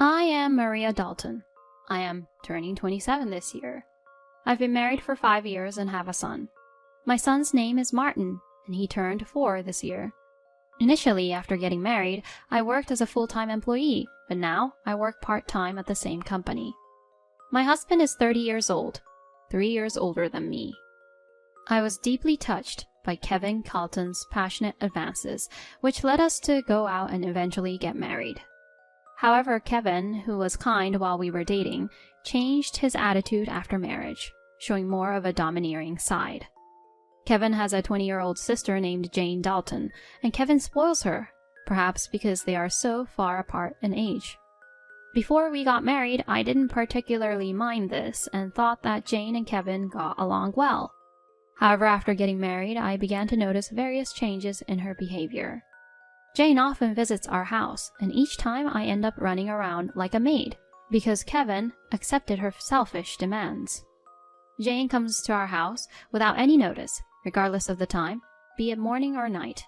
I am Maria Dalton. I am turning 27 this year. I've been married for 5 years and have a son. My son's name is Martin, and he turned 4 this year. Initially, after getting married, I worked as a full-time employee, but now I work part-time at the same company. My husband is 30 years old, 3 years older than me. I was deeply touched by Kevin Carlton's passionate advances, which led us to go out and eventually get married. However, Kevin, who was kind while we were dating, changed his attitude after marriage, showing more of a domineering side. Kevin has a 20-year-old sister named Jane Dalton, and Kevin spoils her, perhaps because they are so far apart in age. Before we got married, I didn't particularly mind this and thought that Jane and Kevin got along well. However, after getting married, I began to notice various changes in her behavior. Jane often visits our house, and each time I end up running around like a maid, because Kevin accepted her selfish demands. Jane comes to our house without any notice, regardless of the time, be it morning or night.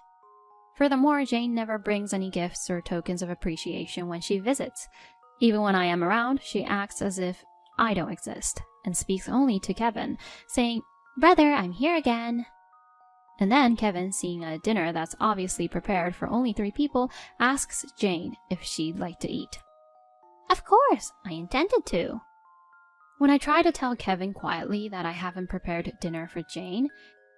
Furthermore, Jane never brings any gifts or tokens of appreciation when she visits. Even when I am around, she acts as if I don't exist, and speaks only to Kevin, saying, "Brother, I'm here again." And then Kevin, seeing a dinner that's obviously prepared for only 3 people, asks Jane if she'd like to eat. "Of course, I intended to." When I try to tell Kevin quietly that I haven't prepared dinner for Jane,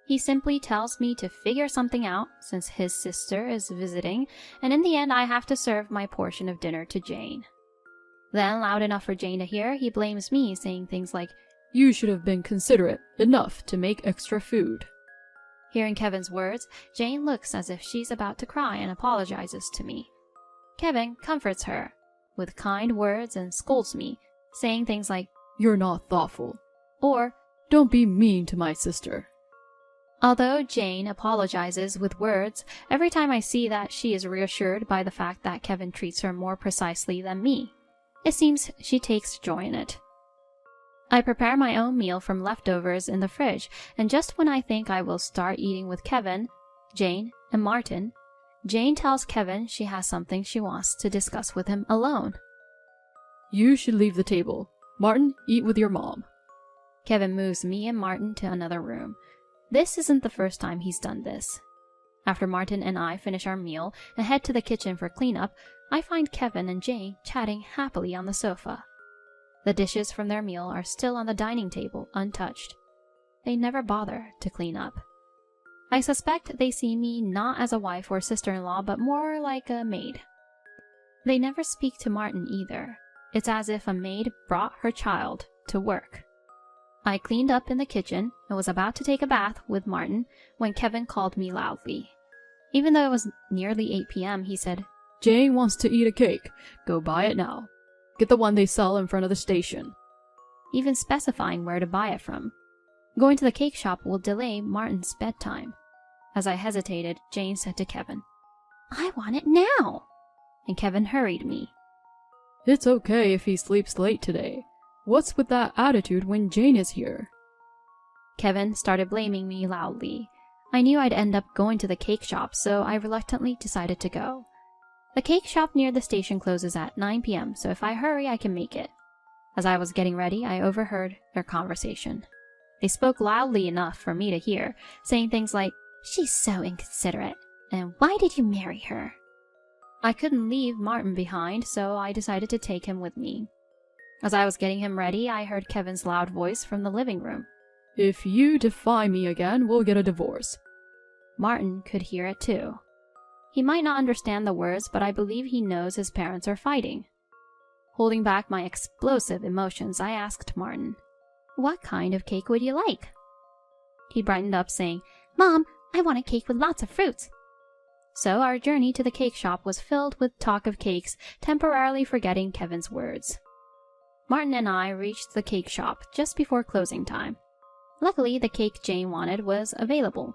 he simply tells me to figure something out since his sister is visiting, and in the end I have to serve my portion of dinner to Jane. Then, loud enough for Jane to hear, he blames me, saying things like, "You should have been considerate enough to make extra food." Hearing Kevin's words, Jane looks as if she's about to cry and apologizes to me. Kevin comforts her with kind words and scolds me, saying things like, "You're not thoughtful," or "Don't be mean to my sister." Although Jane apologizes with words, every time I see that she is reassured by the fact that Kevin treats her more precisely than me. It seems she takes joy in it. I prepare my own meal from leftovers in the fridge, and just when I think I will start eating with Kevin, Jane, and Martin, Jane tells Kevin she has something she wants to discuss with him alone. "You should leave the table. Martin, eat with your mom." Kevin moves me and Martin to another room. This isn't the first time he's done this. After Martin and I finish our meal and head to the kitchen for cleanup, I find Kevin and Jane chatting happily on the sofa. The dishes from their meal are still on the dining table, untouched. They never bother to clean up. I suspect they see me not as a wife or sister-in-law, but more like a maid. They never speak to Martin either. It's as if a maid brought her child to work. I cleaned up in the kitchen and was about to take a bath with Martin when Kevin called me loudly. Even though it was nearly 8 p.m., he said, "Jane wants to eat a cake. Go buy it now. Get the one they sell in front of the station," even specifying where to buy it from. Going to the cake shop will delay Martin's bedtime. As I hesitated, Jane said to Kevin, "I want it now," and Kevin hurried me. "It's okay if he sleeps late today. What's with that attitude when Jane is here?" Kevin started blaming me loudly. I knew I'd end up going to the cake shop, so I reluctantly decided to go. The cake shop near the station closes at 9 p.m., so if I hurry, I can make it. As I was getting ready, I overheard their conversation. They spoke loudly enough for me to hear, saying things like, "She's so inconsiderate, and why did you marry her?" I couldn't leave Martin behind, so I decided to take him with me. As I was getting him ready, I heard Kevin's loud voice from the living room. "If you defy me again, we'll get a divorce." Martin could hear it too. He might not understand the words, but I believe he knows his parents are fighting. Holding back my explosive emotions, I asked Martin, "What kind of cake would you like?" He brightened up, saying, "Mom, I want a cake with lots of fruits." So our journey to the cake shop was filled with talk of cakes, temporarily forgetting Kevin's words. Martin and I reached the cake shop just before closing time. Luckily, the cake Jane wanted was available.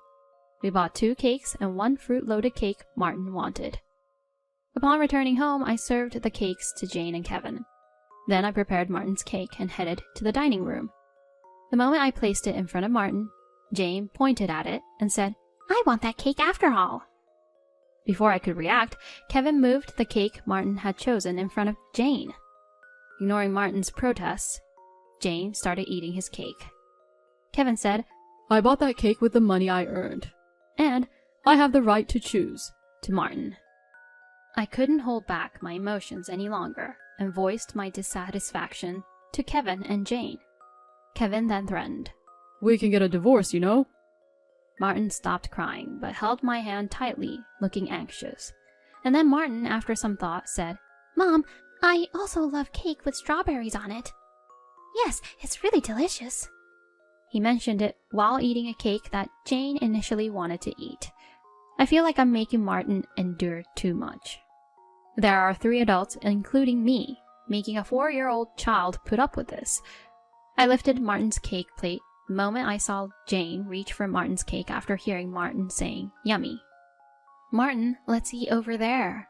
We bought 2 cakes and 1 fruit-loaded cake Martin wanted. Upon returning home, I served the cakes to Jane and Kevin. Then I prepared Martin's cake and headed to the dining room. The moment I placed it in front of Martin, Jane pointed at it and said, "I want that cake after all." Before I could react, Kevin moved the cake Martin had chosen in front of Jane. Ignoring Martin's protests, Jane started eating his cake. Kevin said, "I bought that cake with the money I earned, and I have the right to choose," to Martin. I couldn't hold back my emotions any longer and voiced my dissatisfaction to Kevin and Jane. Kevin then threatened, "We can get a divorce, you know." Martin stopped crying but held my hand tightly, looking anxious. And then Martin, after some thought, said, "Mom, I also love cake with strawberries on it. Yes, it's really delicious." He mentioned it while eating a cake that Jane initially wanted to eat. I feel like I'm making Martin endure too much. There are 3 adults, including me, making a 4-year-old child put up with this. I lifted Martin's cake plate the moment I saw Jane reach for Martin's cake after hearing Martin saying, "Yummy." "Martin, let's eat over there."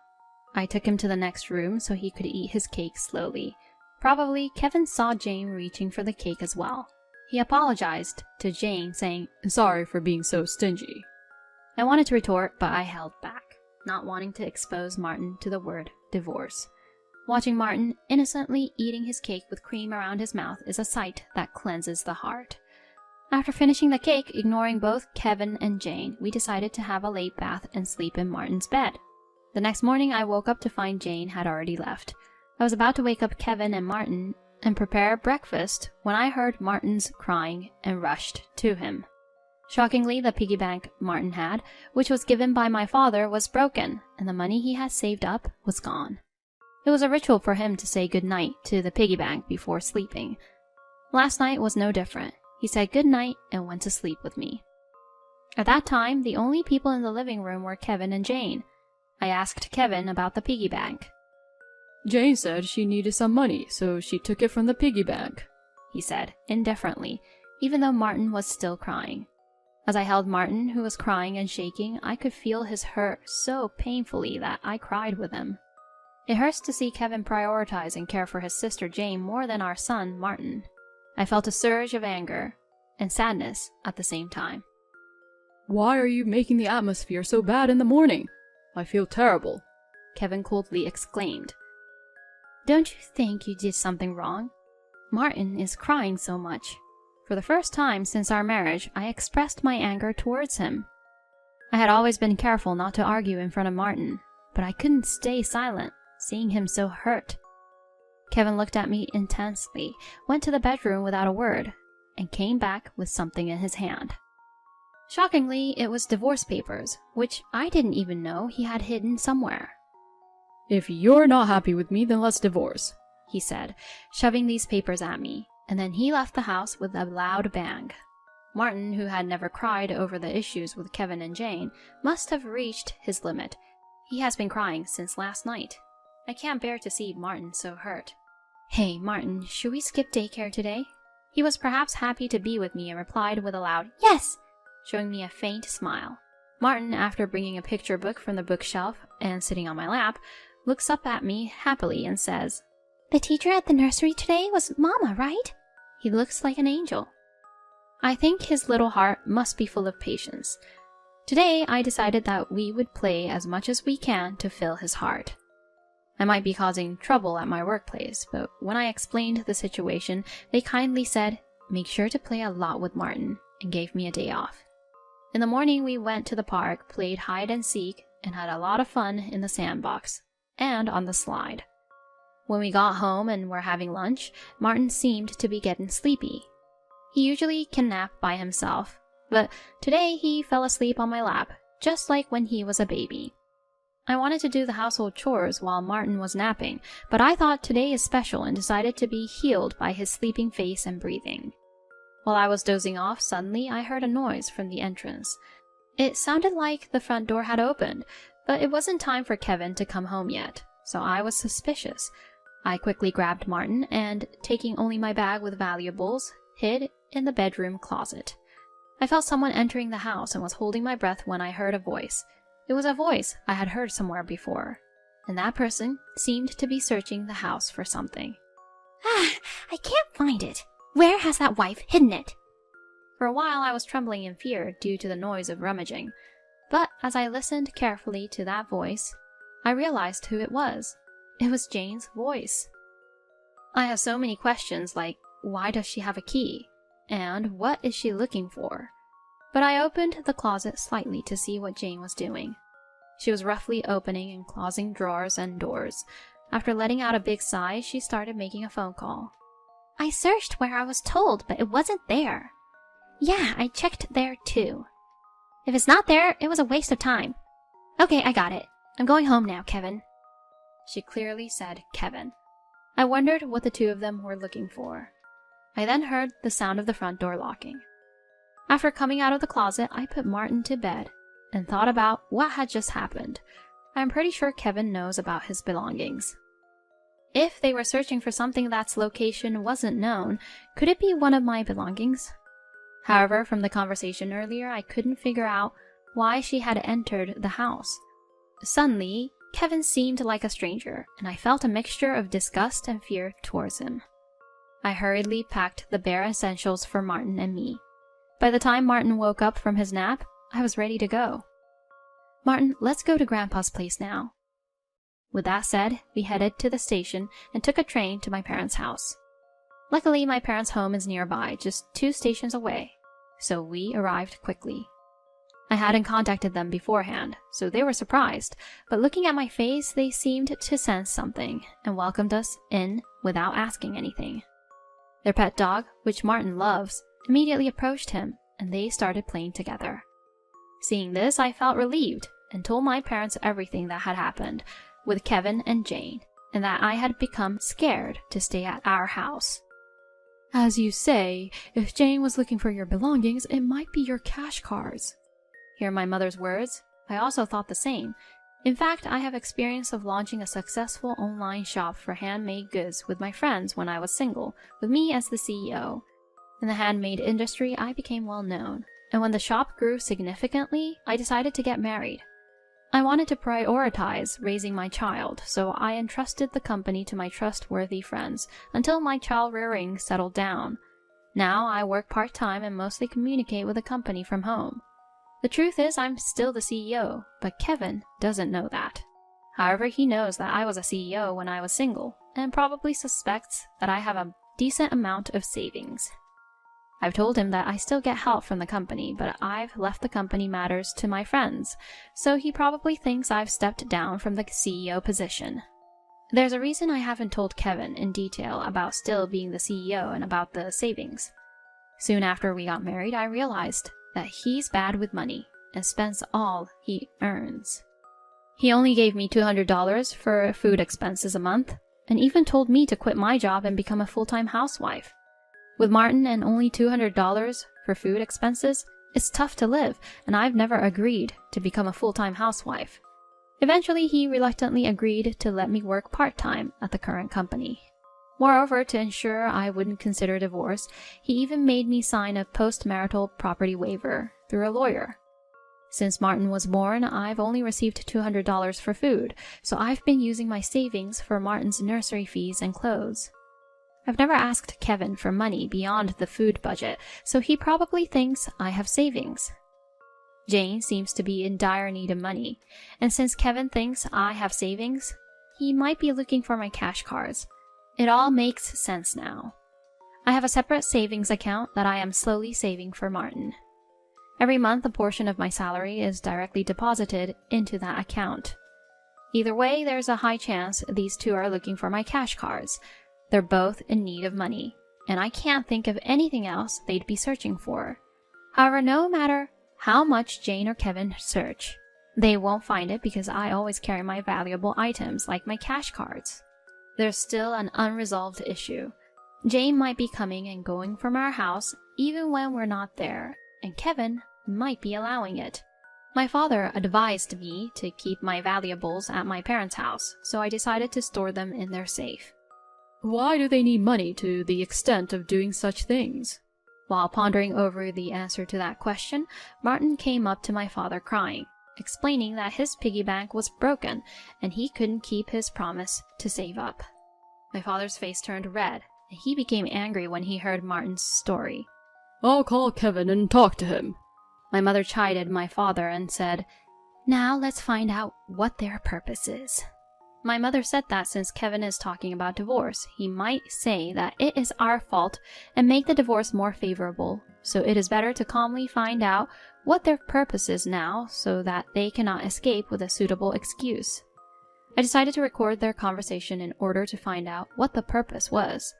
I took him to the next room so he could eat his cake slowly. Probably Kevin saw Jane reaching for the cake as well. He apologized to Jane, saying, "Sorry for being so stingy." I wanted to retort, but I held back, not wanting to expose Martin to the word divorce. Watching Martin innocently eating his cake with cream around his mouth is a sight that cleanses the heart. After finishing the cake, ignoring both Kevin and Jane, we decided to have a late bath and sleep in Martin's bed. The next morning, I woke up to find Jane had already left. I was about to wake up Kevin and Martin and prepare breakfast when I heard Martin's crying and rushed to him. Shockingly, the piggy bank Martin had, which was given by my father, was broken, and the money he had saved up was gone. It was a ritual for him to say goodnight to the piggy bank before sleeping. Last night was no different. He said goodnight and went to sleep with me. At that time, the only people in the living room were Kevin and Jane. I asked Kevin about the piggy bank. "Jane said she needed some money, so she took it from the piggy bank," he said, indifferently, even though Martin was still crying. As I held Martin, who was crying and shaking, I could feel his hurt so painfully that I cried with him. It hurts to see Kevin prioritize and care for his sister Jane more than our son, Martin. I felt a surge of anger and sadness at the same time. "Why are you making the atmosphere so bad in the morning? I feel terrible," Kevin coldly exclaimed. "Don't you think you did something wrong? Martin is crying so much." For the first time since our marriage, I expressed my anger towards him. I had always been careful not to argue in front of Martin, but I couldn't stay silent, seeing him so hurt. Kevin looked at me intensely, went to the bedroom without a word, and came back with something in his hand. Shockingly, it was divorce papers, which I didn't even know he had hidden somewhere. "If you're not happy with me, then let's divorce," he said, shoving these papers at me, and then he left the house with a loud bang. Martin, who had never cried over the issues with Kevin and Jane, must have reached his limit. He has been crying since last night. I can't bear to see Martin so hurt. "Hey, Martin, should we skip daycare today?" He was perhaps happy to be with me and replied with a loud "Yes," showing me a faint smile. Martin, after bringing a picture book from the bookshelf and sitting on my lap, looks up at me happily and says, "The teacher at the nursery today was Mama, right?" He looks like an angel. I think his little heart must be full of patience. Today, I decided that we would play as much as we can to fill his heart. I might be causing trouble at my workplace, but when I explained the situation, they kindly said, "Make sure to play a lot with Martin," and gave me a day off. In the morning, we went to the park, played hide and seek, and had a lot of fun in the sandbox and on the slide. When we got home and were having lunch, Martin seemed to be getting sleepy. He usually can nap by himself, but today he fell asleep on my lap, just like when he was a baby. I wanted to do the household chores while Martin was napping, but I thought today is special and decided to be healed by his sleeping face and breathing. While I was dozing off, suddenly I heard a noise from the entrance. It sounded like the front door had opened, but it wasn't time for Kevin to come home yet, so I was suspicious. I quickly grabbed Martin and, taking only my bag with valuables, hid in the bedroom closet. I felt someone entering the house and was holding my breath when I heard a voice. It was a voice I had heard somewhere before, and that person seemed to be searching the house for something. I can't find it. Where has that wife hidden it?" For a while I was trembling in fear due to the noise of rummaging, but as I listened carefully to that voice, I realized who it was. It was Jane's voice. I have so many questions like, why does she have a key? And what is she looking for? But I opened the closet slightly to see what Jane was doing. She was roughly opening and closing drawers and doors. After letting out a big sigh, she started making a phone call. I searched where I was told, but it wasn't there. Yeah, I checked there too. If it's not there, it was a waste of time. Okay, I got it. I'm going home now, Kevin. She clearly said Kevin. I wondered what the two of them were looking for. I then heard the sound of the front door locking. After coming out of the closet, I put Martin to bed and thought about what had just happened. I am pretty sure Kevin knows about his belongings. If they were searching for something that's location wasn't known, could it be one of my belongings? However, from the conversation earlier, I couldn't figure out why she had entered the house. Suddenly, Kevin seemed like a stranger, and I felt a mixture of disgust and fear towards him. I hurriedly packed the bare essentials for Martin and me. By the time Martin woke up from his nap, I was ready to go. Martin, let's go to Grandpa's place now. With that said, we headed to the station and took a train to my parents' house. Luckily, my parents' home is nearby, just 2 stations away, so we arrived quickly. I hadn't contacted them beforehand, so they were surprised, but looking at my face, they seemed to sense something and welcomed us in without asking anything. Their pet dog, which Martin loves, immediately approached him, and they started playing together. Seeing this, I felt relieved and told my parents everything that had happened with Kevin and Jane, and that I had become scared to stay at our house. As you say, if Jane was looking for your belongings, it might be your cash cards. Hear my mother's words? I also thought the same. In fact, I have experience of launching a successful online shop for handmade goods with my friends when I was single, with me as the CEO. In the handmade industry, I became well known, and when the shop grew significantly, I decided to get married. I wanted to prioritize raising my child, so I entrusted the company to my trustworthy friends until my child rearing settled down. Now I work part-time and mostly communicate with the company from home. The truth is I'm still the CEO, but Kevin doesn't know that. However, he knows that I was a CEO when I was single, and probably suspects that I have a decent amount of savings. I've told him that I still get help from the company, but I've left the company matters to my friends, so he probably thinks I've stepped down from the CEO position. There's a reason I haven't told Kevin in detail about still being the CEO and about the savings. Soon after we got married, I realized that he's bad with money and spends all he earns. He only gave me $200 for food expenses a month, and even told me to quit my job and become a full-time housewife. With Martin and only $200 for food expenses, it's tough to live, and I've never agreed to become a full-time housewife. Eventually, he reluctantly agreed to let me work part-time at the current company. Moreover, to ensure I wouldn't consider divorce, he even made me sign a post-marital property waiver through a lawyer. Since Martin was born, I've only received $200 for food, so I've been using my savings for Martin's nursery fees and clothes. I've never asked Kevin for money beyond the food budget, so he probably thinks I have savings. Jane seems to be in dire need of money, and since Kevin thinks I have savings, he might be looking for my cash cards. It all makes sense now. I have a separate savings account that I am slowly saving for Martin. Every month, a portion of my salary is directly deposited into that account. Either way, there's a high chance these two are looking for my cash cards. They're both in need of money, and I can't think of anything else they'd be searching for. However, no matter how much Jane or Kevin search, they won't find it because I always carry my valuable items like my cash cards. There's still an unresolved issue. Jane might be coming and going from our house even when we're not there, and Kevin might be allowing it. My father advised me to keep my valuables at my parents' house, so I decided to store them in their safe. Why do they need money to the extent of doing such things? While pondering over the answer to that question, Martin came up to my father crying, explaining that his piggy bank was broken and he couldn't keep his promise to save up. My father's face turned red, and he became angry when he heard Martin's story. I'll call Kevin and talk to him. My mother chided my father and said, "Now let's find out what their purpose is." My mother said that since Kevin is talking about divorce, he might say that it is our fault and make the divorce more favorable, so it is better to calmly find out what their purpose is now so that they cannot escape with a suitable excuse. I decided to record their conversation in order to find out what the purpose was.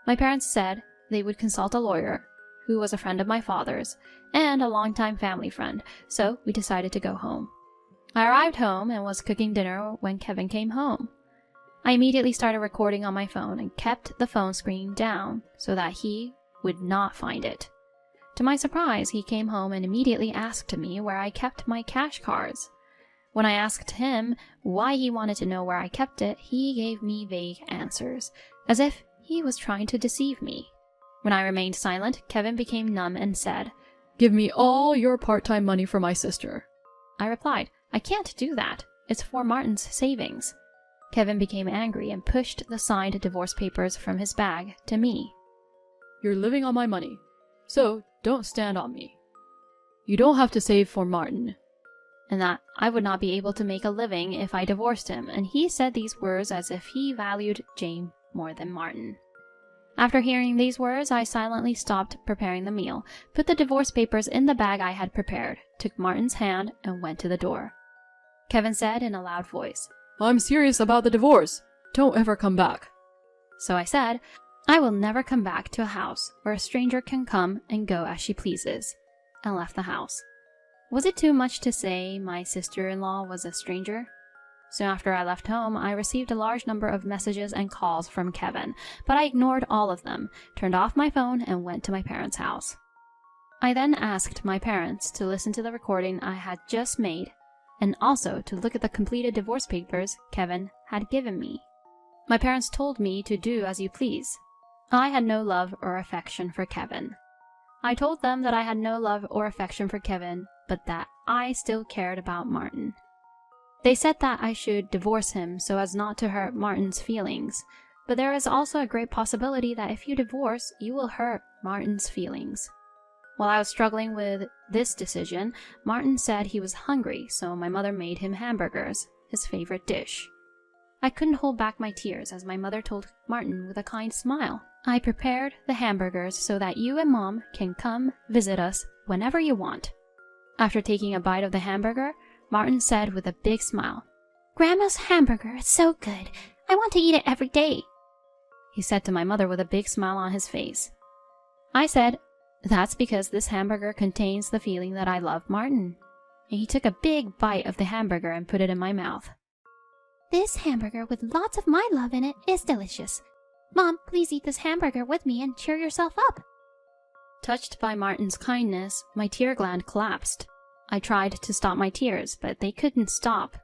My parents said they would consult a lawyer, who was a friend of my father's, and a longtime family friend, so we decided to go home. I arrived home and was cooking dinner when Kevin came home. I immediately started recording on my phone and kept the phone screen down so that he would not find it. To my surprise, he came home and immediately asked me where I kept my cash cards. When I asked him why he wanted to know where I kept it, he gave me vague answers, as if he was trying to deceive me. When I remained silent, Kevin became numb and said, "Give me all your part-time money for my sister." I replied, "I can't do that. It's for Martin's savings." Kevin became angry and pushed the signed divorce papers from his bag to me. "You're living on my money, so don't stand on me. You don't have to save for Martin." And that I would not be able to make a living if I divorced him, and he said these words as if he valued Jane more than Martin. After hearing these words, I silently stopped preparing the meal, put the divorce papers in the bag I had prepared, took Martin's hand, and went to the door. Kevin said in a loud voice, "I'm serious about the divorce. Don't ever come back." So I said, "I will never come back to a house where a stranger can come and go as she pleases," and left the house. Was it too much to say my sister-in-law was a stranger? Soon after I left home, I received a large number of messages and calls from Kevin, but I ignored all of them, turned off my phone, and went to my parents' house. I then asked my parents to listen to the recording I had just made, and also to look at the completed divorce papers Kevin had given me. My parents told me to do as you please. I had no love or affection for Kevin. I told them that I had no love or affection for Kevin, but that I still cared about Martin. They said that I should divorce him so as not to hurt Martin's feelings, but there is also a great possibility that if you divorce, you will hurt Martin's feelings. While I was struggling with this decision, Martin said he was hungry, so my mother made him hamburgers, his favorite dish. I couldn't hold back my tears as my mother told Martin with a kind smile, "I prepared the hamburgers so that you and Mom can come visit us whenever you want." After taking a bite of the hamburger, Martin said with a big smile, "Grandma's hamburger is so good. I want to eat it every day," he said to my mother with a big smile on his face. I said, "That's because this hamburger contains the feeling that I love Martin." And he took a big bite of the hamburger and put it in my mouth. This hamburger with lots of my love in it is delicious. Mom, please eat this hamburger with me and cheer yourself up. Touched by Martin's kindness, my tear gland collapsed. I tried to stop my tears, but they couldn't stop.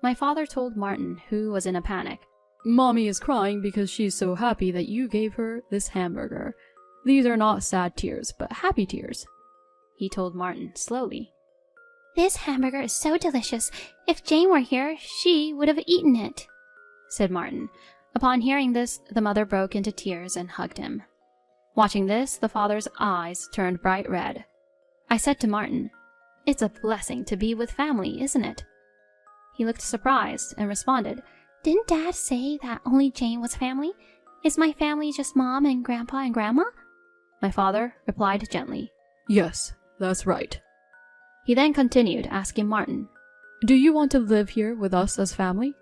My father told Martin, who was in a panic, "Mommy is crying because she's so happy that you gave her this hamburger. These are not sad tears, but happy tears." He told Martin slowly, "This hamburger is so delicious. If Jane were here, she would have eaten it," said Martin. Upon hearing this, the mother broke into tears and hugged him. Watching this, the father's eyes turned bright red. I said to Martin, "It's a blessing to be with family, isn't it?" He looked surprised and responded, "Didn't Dad say that only Jane was family? Is my family just Mom and Grandpa and Grandma?" My father replied gently, "Yes, that's right." He then continued, asking Martin, "Do you want to live here with us as family?"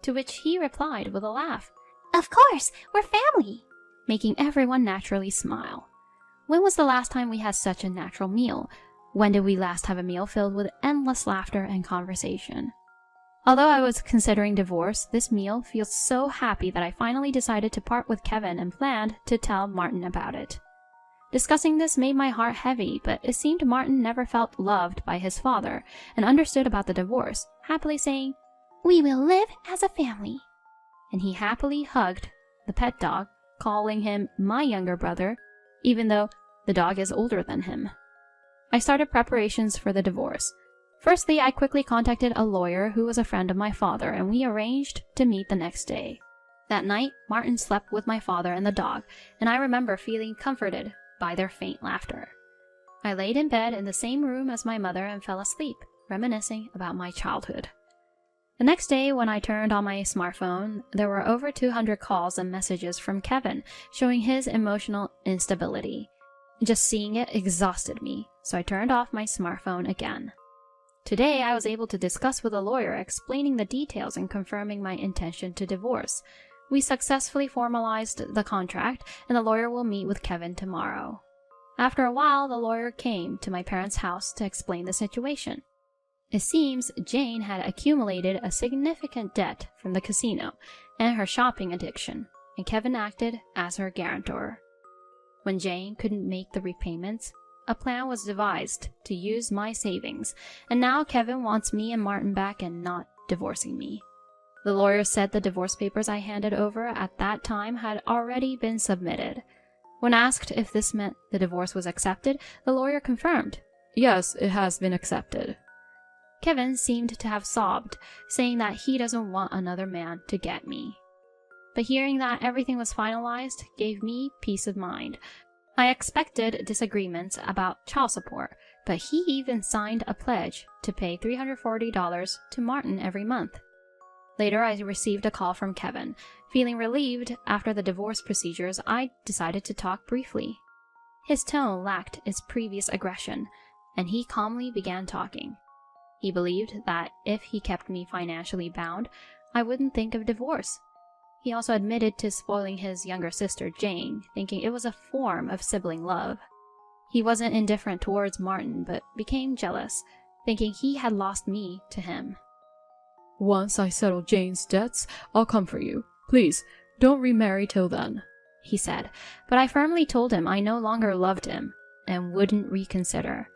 To which he replied with a laugh, "Of course, we're family," making everyone naturally smile. When was the last time we had such a natural meal? When did we last have a meal filled with endless laughter and conversation? Although I was considering divorce, this meal feels so happy that I finally decided to part with Kevin and planned to tell Martin about it. Discussing this made my heart heavy, but it seemed Martin never felt loved by his father and understood about the divorce, happily saying, "We will live as a family." And he happily hugged the pet dog, calling him my younger brother, even though the dog is older than him. I started preparations for the divorce. Firstly, I quickly contacted a lawyer who was a friend of my father, and we arranged to meet the next day. That night, Martin slept with my father and the dog, and I remember feeling comforted by their faint laughter. I laid in bed in the same room as my mother and fell asleep, reminiscing about my childhood. The next day, when I turned on my smartphone, there were over 200 calls and messages from Kevin showing his emotional instability. Just seeing it exhausted me, so I turned off my smartphone again. Today, I was able to discuss with a lawyer, explaining the details and confirming my intention to divorce. We successfully formalized the contract, and the lawyer will meet with Kevin tomorrow. After a while, the lawyer came to my parents' house to explain the situation. It seems Jane had accumulated a significant debt from the casino and her shopping addiction, and Kevin acted as her guarantor. When Jane couldn't make the repayments, a plan was devised to use my savings, and now Kevin wants me and Martin back and not divorcing me. The lawyer said the divorce papers I handed over at that time had already been submitted. When asked if this meant the divorce was accepted, the lawyer confirmed. Yes, it has been accepted. Kevin seemed to have sobbed, saying that he doesn't want another man to get me. But hearing that everything was finalized gave me peace of mind. I expected disagreements about child support, but he even signed a pledge to pay $340 to Martin every month. Later, I received a call from Kevin. Feeling relieved after the divorce procedures, I decided to talk briefly. His tone lacked its previous aggression, and he calmly began talking. He believed that if he kept me financially bound, I wouldn't think of divorce. He also admitted to spoiling his younger sister, Jane, thinking it was a form of sibling love. He wasn't indifferent towards Martin, but became jealous, thinking he had lost me to him. Once I settle Jane's debts, I'll come for you. Please, don't remarry till then, he said, but I firmly told him I no longer loved him and wouldn't reconsider.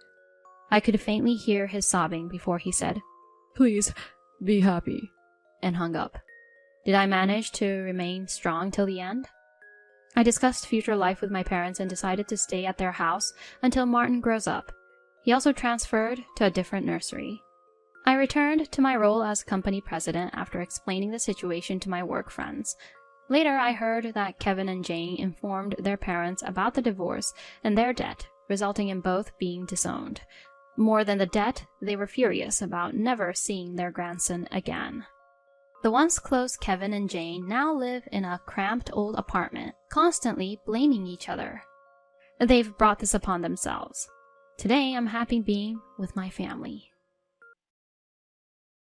I could faintly hear his sobbing before he said, Please, be happy, and hung up. Did I manage to remain strong till the end? I discussed future life with my parents and decided to stay at their house until Martin grows up. He also transferred to a different nursery. I returned to my role as company president after explaining the situation to my work friends. Later, I heard that Kevin and Jane informed their parents about the divorce and their debt, resulting in both being disowned. More than the debt, they were furious about never seeing their grandson again. The once close Kevin and Jane now live in a cramped old apartment, constantly blaming each other. They've brought this upon themselves. Today, I'm happy being with my family.